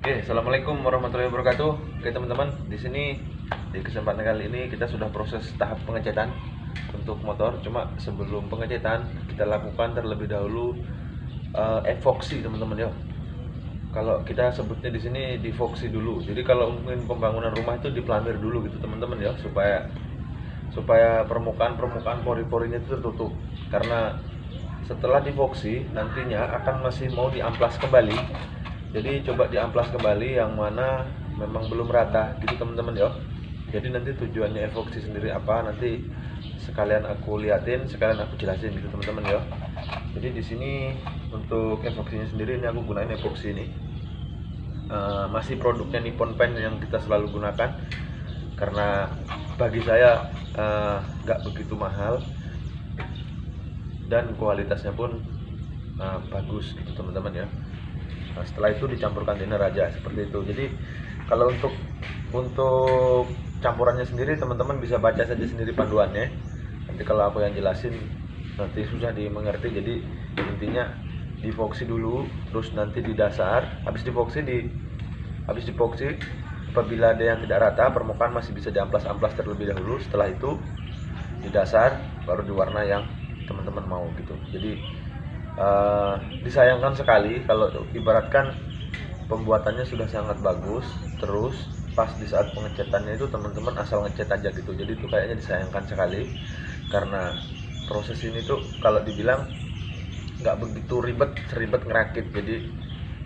Oke, assalamualaikum warahmatullahi wabarakatuh. Oke teman-teman, di sini di kesempatan kali ini kita sudah proses tahap pengecetan untuk motor. Cuma sebelum pengecetan kita lakukan terlebih dahulu evoksi teman-teman ya. Kalau kita sebutnya di sini divoksi dulu. Jadi kalau mungkin pembangunan rumah itu dipelamir dulu gitu teman-teman ya, supaya permukaan pori-porinya itu tertutup. Karena setelah divoksi nantinya akan masih mau diamplas kembali. Jadi coba diamplas kembali yang mana memang belum rata gitu teman-teman ya. Jadi nanti tujuannya evoksi sendiri apa nanti sekalian aku liatin, sekalian aku jelasin gitu teman-teman ya. Jadi di sini untuk evoksinya sendiri ini aku gunain evoksi ini. Masih produknya Nippon Paint yang kita selalu gunakan karena bagi saya nggak begitu mahal dan kualitasnya pun bagus gitu teman-teman ya. Nah, setelah itu dicampurkan thinner aja seperti itu. Jadi kalau untuk campurannya sendiri teman-teman bisa baca saja sendiri panduannya. Nanti kalau aku yang jelasin nanti susah dimengerti. Jadi intinya divoksi dulu, terus nanti di dasar, habis divoksi apabila ada yang tidak rata permukaan masih bisa diamplas-amplas terlebih dahulu. Setelah itu di dasar baru diwarna yang teman-teman mau gitu. Jadi disayangkan sekali kalau ibaratkan pembuatannya sudah sangat bagus, terus pas di saat pengecatannya itu teman-teman asal ngecat aja gitu. Jadi itu kayaknya disayangkan sekali karena proses ini tuh kalau dibilang nggak begitu seribet ngerakit. Jadi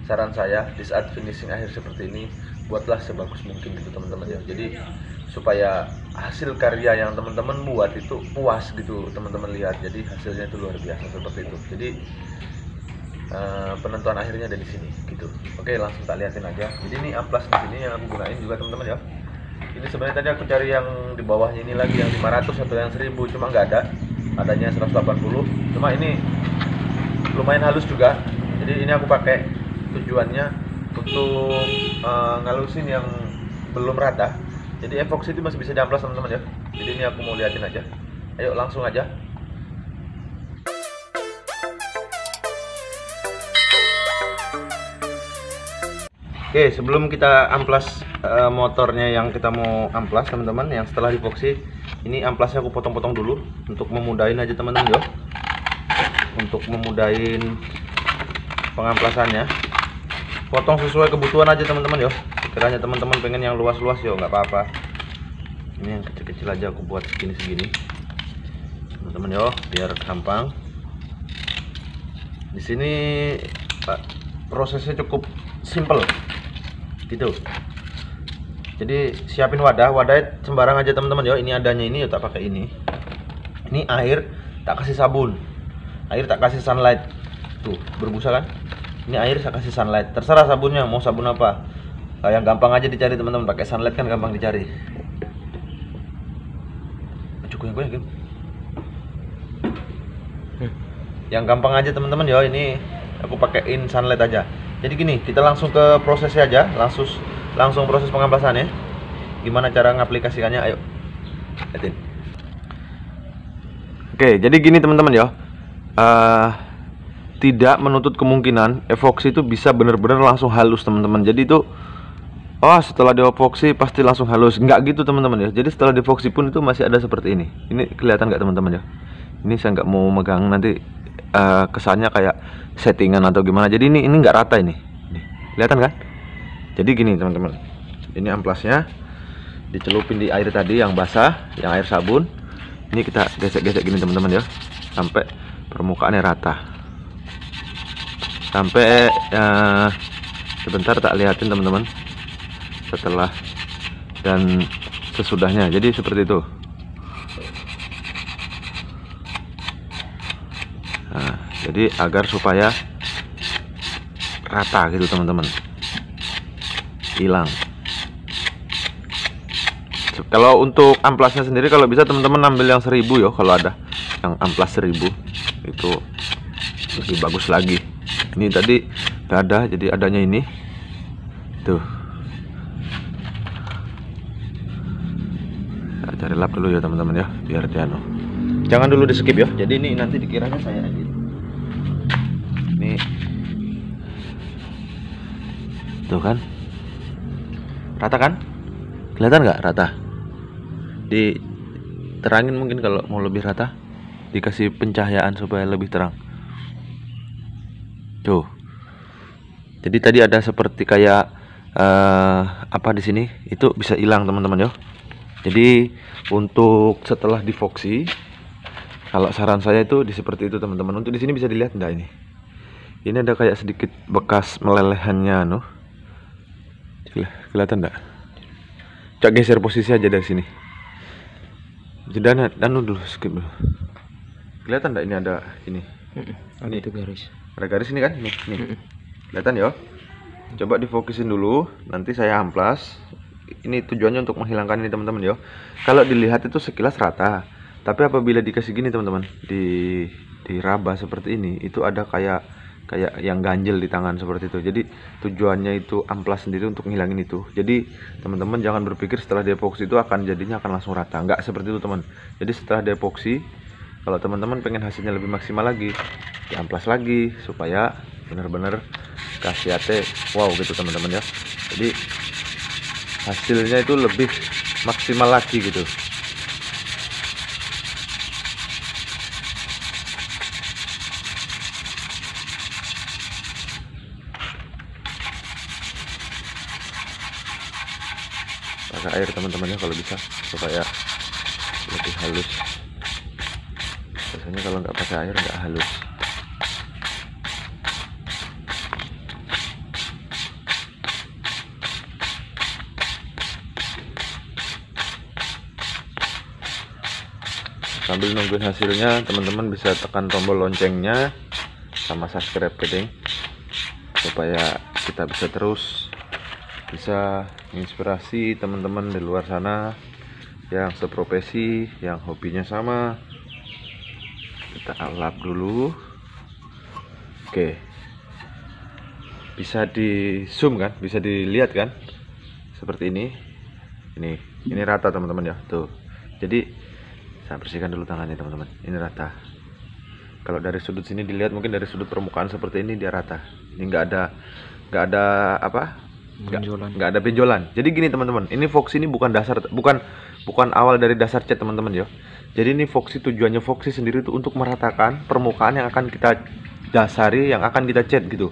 saran saya di saat finishing akhir seperti ini buatlah sebagus mungkin gitu teman-teman ya. Jadi supaya hasil karya yang teman-teman buat itu puas gitu teman-teman lihat. Jadi hasilnya itu luar biasa seperti itu. Jadi penentuan akhirnya ada di sini gitu. Oke, langsung tak liatin aja. Jadi ini amplas di sini yang aku gunain juga teman-teman ya. Ini sebenarnya tadi aku cari yang di bawahnya ini lagi yang 500 atau yang 1000, cuma nggak ada. Adanya 180. Cuma ini lumayan halus juga. Jadi ini aku pakai tujuannya untuk ngalusin yang belum rata. Jadi evoksi itu masih bisa diamplas teman-teman ya. Jadi ini aku mau liatin aja. Ayo langsung aja. Oke, sebelum kita amplas motornya yang kita mau amplas teman-teman, yang setelah divoksi, ini amplasnya aku potong-potong dulu untuk memudahin aja teman-teman ya. Untuk memudahin pengamplasannya. Potong sesuai kebutuhan aja teman-teman ya. Sekiranya teman-teman pengen yang luas-luas ya nggak apa-apa. Ini yang kecil-kecil aja aku buat segini-segini teman-teman ya, biar gampang. Di sini prosesnya cukup simple gitu. Jadi siapin wadahnya sembarang aja teman-teman ya. Ini adanya ini ya tak pakai ini. Ini air tak kasih sabun, air tak kasih sunlight. Tuh berbusa kan. Ini air saya kasih sunlight. Terserah sabunnya mau sabun apa. Yang gampang aja dicari teman-teman, pakai sunlight kan gampang dicari. Cukup yang gue yang gampang aja teman-teman ya. Ini aku pakaiin sunlight aja. Jadi gini, kita langsung ke prosesnya aja, langsung proses pengamplasannya. Gimana cara ngaplikasikannya? Ayo lihatin. Oke, jadi gini teman-teman ya. Tidak menutup kemungkinan evoksi itu bisa bener-bener langsung halus teman-teman. Jadi itu setelah dievoksi pasti langsung halus. Nggak gitu teman-teman ya. Jadi setelah dievoksi pun itu masih ada seperti ini. Ini kelihatan nggak teman-teman ya? Ini saya nggak mau megang, nanti kesannya kayak settingan atau gimana. Jadi ini nggak rata ini. Nih, kelihatan kan? Jadi gini teman-teman. Ini amplasnya dicelupin di air tadi yang basah, yang air sabun. Ini kita gesek-gesek gini teman-teman ya, sampai permukaannya rata. Sampai sebentar tak lihatin teman-teman setelah dan sesudahnya. Jadi seperti itu. Nah, jadi agar supaya rata gitu teman-teman, hilang. Kalau untuk amplasnya sendiri kalau bisa teman-teman ambil yang 1000 ya. Kalau ada yang amplas 1000 itu lebih bagus lagi. Ini tadi gak ada, jadi adanya ini tuh. Nah, cari lap dulu ya teman-teman ya, biar dia jangan dulu di skip ya. Jadi ini nanti dikiranya saya aja. Ini tuh kan Rata kan? Kelihatan nggak rata? Diterangin mungkin kalau mau lebih rata, dikasih pencahayaan supaya lebih terang. Tuh. Jadi tadi ada seperti kayak apa di sini itu bisa hilang teman-teman ya. Jadi untuk setelah divoksi, kalau saran saya itu seperti itu teman-teman. Untuk di sini bisa dilihat enggak ini? Ini ada kayak sedikit bekas melelehannya, noh. Kelihatan enggak? Coba geser posisi aja dari sini. Jeda dulu, skip dulu. Kelihatan enggak ini ada ini? Ada itu garis. Ada garis ini kan? Nih. Kelihatan ya? Coba difokusin dulu, nanti saya amplas. Ini tujuannya untuk menghilangkan ini teman-teman ya. Kalau dilihat itu sekilas rata, tapi apabila dikasih gini teman-teman, diraba seperti ini, itu ada kayak yang ganjel di tangan seperti itu. Jadi tujuannya itu amplas sendiri untuk menghilangin itu. Jadi teman-teman jangan berpikir setelah diepoksi itu jadinya akan langsung rata. Enggak seperti itu teman. Jadi setelah diepoksi, kalau teman-teman pengen hasilnya lebih maksimal lagi, diamplas lagi supaya benar-benar khasiatnya wow gitu teman-teman ya. Jadi hasilnya itu lebih maksimal lagi gitu. Pakai air teman-teman ya kalau bisa supaya lebih halus. Biasanya kalau nggak pakai air nggak halus. Sambil nungguin hasilnya, teman-teman bisa tekan tombol loncengnya sama subscribe kedeng supaya kita bisa terus menginspirasi teman-teman di luar sana yang seprofesi, yang hobinya sama. Kita lap dulu. Oke, bisa di zoom kan, bisa dilihat kan seperti ini rata teman-teman ya. Tuh, jadi saya bersihkan dulu tangannya teman-teman. Ini rata. Kalau dari sudut sini dilihat, mungkin dari sudut permukaan seperti ini dia rata. Ini nggak ada apa? Nggak ada benjolan. Jadi gini teman-teman, ini voksi ini bukan awal dari dasar cat teman-teman ya. Jadi ini voksi, tujuannya voksi sendiri itu untuk meratakan permukaan yang akan kita dasari, yang akan kita cat gitu.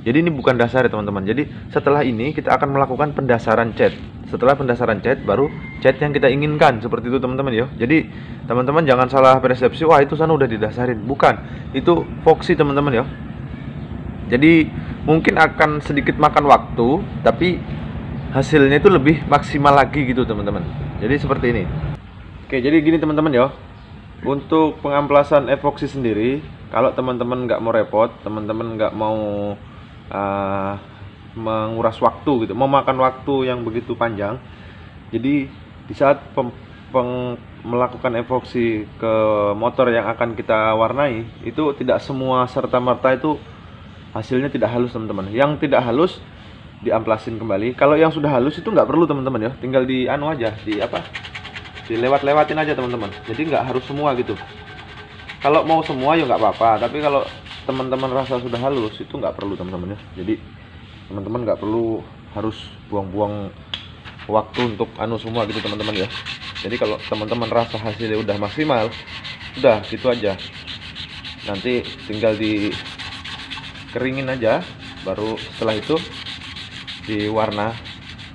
Jadi ini bukan dasar ya teman-teman. Jadi setelah ini kita akan melakukan pendasaran cat. Setelah pendasaran cat baru cat yang kita inginkan, seperti itu teman-teman ya. Jadi teman-teman jangan salah persepsi, wah itu sana udah didasarin. Bukan, itu voksi teman-teman ya. Jadi mungkin akan sedikit makan waktu, tapi hasilnya itu lebih maksimal lagi gitu teman-teman. Jadi seperti ini. Oke, jadi gini teman-teman ya. Untuk pengamplasan epoksi sendiri, kalau teman-teman nggak mau repot, teman-teman nggak mau menguras waktu gitu, mau makan waktu yang begitu panjang. Jadi di saat melakukan epoksi ke motor yang akan kita warnai, itu tidak semua serta-merta itu hasilnya tidak halus teman-teman. Yang tidak halus diamplasin kembali. Kalau yang sudah halus itu nggak perlu teman-teman ya, tinggal dilewat-lewatin aja teman-teman. Jadi nggak harus semua gitu. Kalau mau semua ya nggak apa-apa, tapi kalau teman-teman rasa sudah halus itu nggak perlu teman-teman ya. Jadi teman-teman nggak perlu harus buang-buang waktu untuk semua gitu teman-teman ya. Jadi kalau teman-teman rasa hasilnya udah maksimal, udah gitu aja. Nanti tinggal dikeringin aja, baru setelah itu diwarna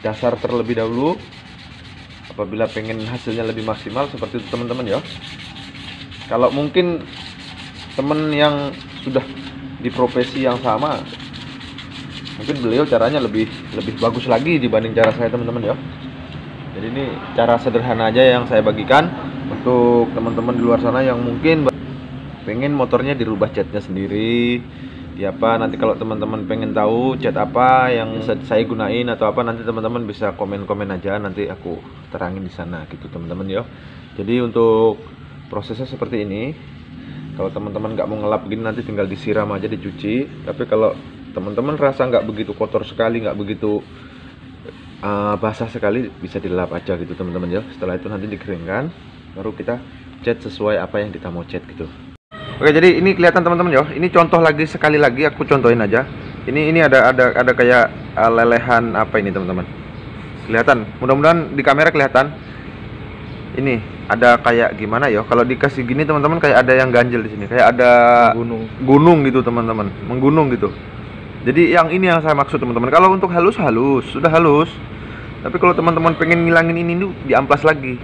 dasar terlebih dahulu. Apabila pengen hasilnya lebih maksimal seperti itu teman-teman ya. Kalau mungkin temen yang sudah di profesi yang sama, mungkin beliau caranya lebih bagus lagi dibanding cara saya teman-teman ya. Jadi ini cara sederhana aja yang saya bagikan untuk teman-teman di luar sana yang mungkin pengen motornya dirubah catnya sendiri. Ya apa, nanti kalau teman-teman pengen tahu cat apa yang saya gunain atau apa, nanti teman-teman bisa komen-komen aja, nanti aku terangin di sana gitu teman-teman ya. Jadi untuk prosesnya seperti ini. Kalau teman-teman nggak mau ngelap gini, nanti tinggal disiram aja, dicuci. Tapi kalau teman-teman rasa nggak begitu kotor sekali, nggak begitu basah sekali, bisa dilap aja gitu teman-teman ya. Setelah itu nanti dikeringkan, baru kita cat sesuai apa yang kita mau cat gitu. Oke, jadi ini kelihatan teman-teman ya. Ini contoh lagi, sekali lagi aku contohin aja. Ini ada kayak lelehan apa ini teman-teman. kelihatan, mudah-mudahan di kamera kelihatan. Ini ada kayak gimana ya, kalau dikasih gini teman-teman, kayak ada yang ganjel di sini, kayak ada gunung gitu teman-teman, menggunung gitu. Jadi yang ini yang saya maksud teman-teman. Kalau untuk halus sudah halus, tapi kalau teman-teman pengen ngilangin ini tuh diamplas lagi.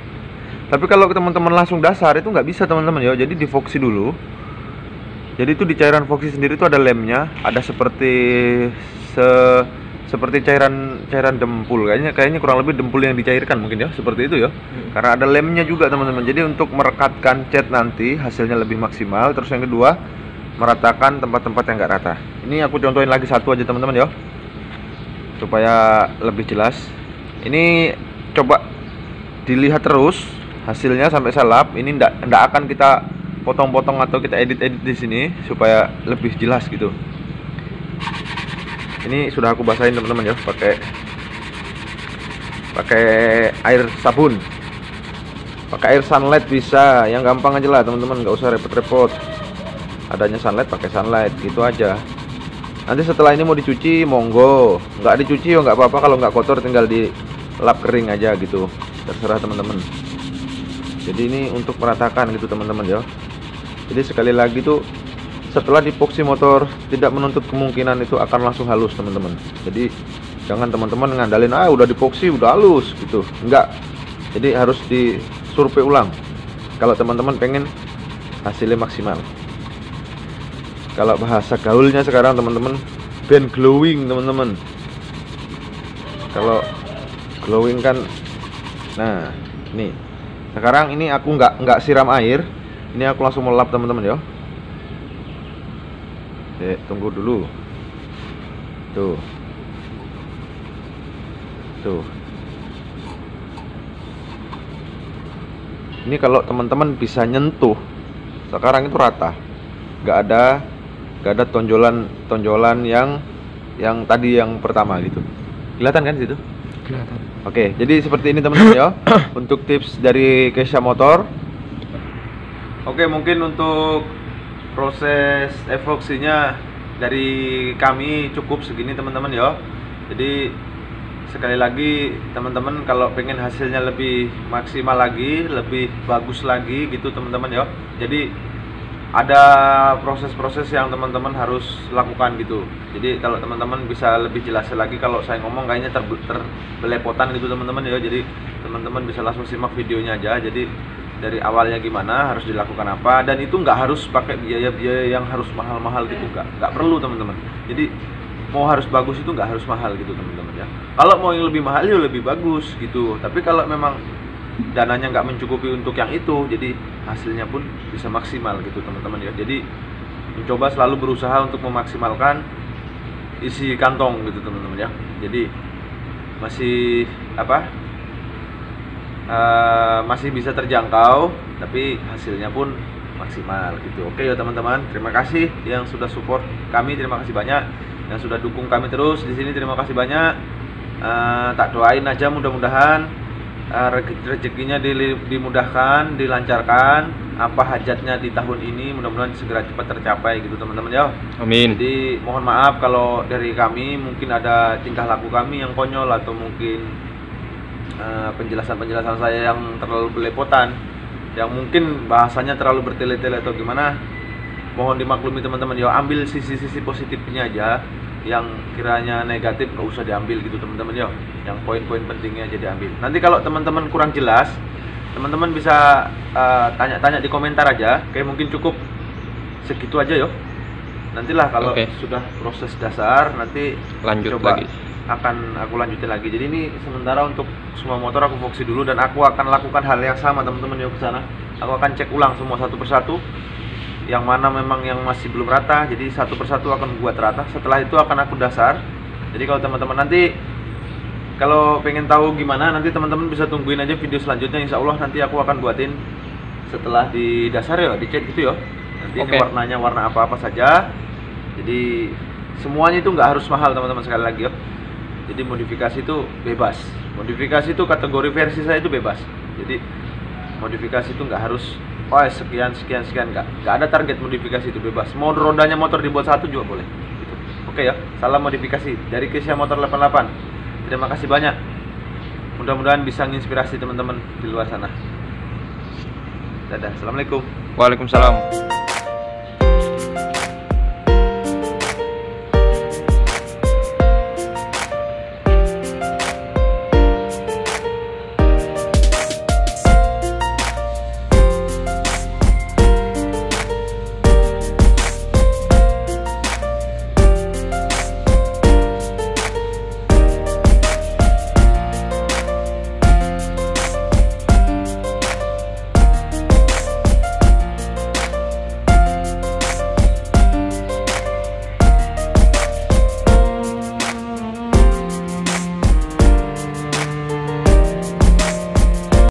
Tapi kalau teman-teman langsung dasar itu nggak bisa teman-teman ya, jadi divoksi dulu. Jadi itu di cairan voksi sendiri itu ada lemnya, ada seperti cairan dempul, kayaknya kurang lebih dempul yang dicairkan mungkin ya, seperti itu ya. Karena ada lemnya juga teman-teman. Jadi untuk merekatkan cat nanti hasilnya lebih maksimal. Terus yang kedua, meratakan tempat-tempat yang enggak rata. Ini aku contohin lagi satu aja teman-teman ya, supaya lebih jelas. Ini coba dilihat terus hasilnya sampai salap. Ini ndak akan kita potong-potong atau kita edit-edit di sini supaya lebih jelas gitu. Ini sudah aku basahin teman-teman ya, pakai air sabun, pakai air sunlight bisa, yang gampang aja lah teman-teman, nggak usah repot-repot. Adanya sunlight pakai sunlight gitu aja. Nanti setelah ini mau dicuci monggo, nggak dicuci ya nggak apa-apa, kalau nggak kotor tinggal dilap kering aja gitu, terserah teman-teman. Jadi ini untuk meratakan gitu teman-teman ya. Jadi sekali lagi tuh, setelah divoksi motor tidak menuntut kemungkinan itu akan langsung halus teman-teman. Jadi jangan teman-teman ngandalin udah divoksi udah halus gitu, enggak. Jadi harus disurvei ulang kalau teman-teman pengen hasilnya maksimal. Kalau bahasa gaulnya sekarang teman-teman, band glowing teman-teman. Kalau glowing kan, nah nih sekarang ini aku nggak siram air, ini aku langsung melap teman-teman ya. Tunggu dulu. Tuh. Ini kalau teman-teman bisa nyentuh, sekarang itu rata. Nggak ada tonjolan yang tadi yang pertama gitu. Kelihatan kan situ? Kelihatan. Oke, jadi seperti ini teman-teman ya. Untuk tips dari Kesha Motor. Oke, mungkin untuk proses evoksinya dari kami cukup segini teman-teman ya. Jadi sekali lagi teman-teman kalau pengen hasilnya lebih maksimal lagi, lebih bagus lagi gitu teman-teman ya. Jadi ada proses-proses yang teman-teman harus lakukan gitu. Jadi kalau teman-teman bisa lebih jelas lagi, kalau saya ngomong kayaknya terbelepotan gitu teman-teman ya. Jadi teman-teman bisa langsung simak videonya aja. Jadi dari awalnya gimana, harus dilakukan apa, dan itu nggak harus pakai biaya-biaya yang harus mahal-mahal gitu, nggak perlu teman-teman. Jadi mau harus bagus itu nggak harus mahal gitu teman-teman ya. Kalau mau yang lebih mahal ya lebih bagus gitu. Tapi kalau memang dananya nggak mencukupi untuk yang itu, jadi hasilnya pun bisa maksimal gitu teman-teman ya. Jadi mencoba selalu berusaha untuk memaksimalkan isi kantong gitu teman-teman ya. Jadi masih masih bisa terjangkau, tapi hasilnya pun maksimal gitu. Oke ya teman-teman, terima kasih yang sudah support kami, terima kasih banyak yang sudah dukung kami terus di sini, terima kasih banyak. Tak doain aja mudah-mudahan rezekinya dimudahkan, dilancarkan, apa hajatnya di tahun ini mudah-mudahan segera cepat tercapai gitu teman-teman ya. Amin. Jadi mohon maaf kalau dari kami mungkin ada tingkah laku kami yang konyol, atau mungkin penjelasan saya yang terlalu belepotan, yang mungkin bahasanya terlalu bertele-tele atau gimana, mohon dimaklumi teman-teman ya. Ambil sisi-sisi positifnya aja, yang kiranya negatif nggak usah diambil gitu teman-teman ya. Yang poin-poin pentingnya aja diambil. Nanti kalau teman-teman kurang jelas, teman-teman bisa tanya-tanya di komentar aja. Kayak mungkin cukup segitu aja yo. Nantilah kalau sudah proses dasar nanti lanjut coba lagi. Akan aku lanjutin lagi. Jadi ini sementara untuk semua motor aku voksi dulu, dan aku akan lakukan hal yang sama teman-teman ya ke sana. Aku akan cek ulang semua satu persatu, yang mana memang yang masih belum rata. Jadi satu persatu akan buat rata. Setelah itu akan aku dasar. Jadi kalau teman-teman nanti kalau pengen tahu gimana, nanti teman-teman bisa tungguin aja video selanjutnya. Insya Allah nanti aku akan buatin setelah di dasar ya, dicek gitu ya. Nanti ini warnanya warna apa-apa saja. Jadi semuanya itu nggak harus mahal teman-teman, sekali lagi ya. Jadi modifikasi itu bebas. Modifikasi itu kategori versi saya itu bebas. Jadi modifikasi itu nggak harus sekian nggak ada target modifikasi, itu bebas. Mau rodanya motor dibuat satu juga boleh gitu. Oke ya, salam modifikasi dari Kesha Motor 88. Terima kasih banyak. Mudah-mudahan bisa menginspirasi teman-teman di luar sana. Dadah, assalamualaikum. Waalaikumsalam.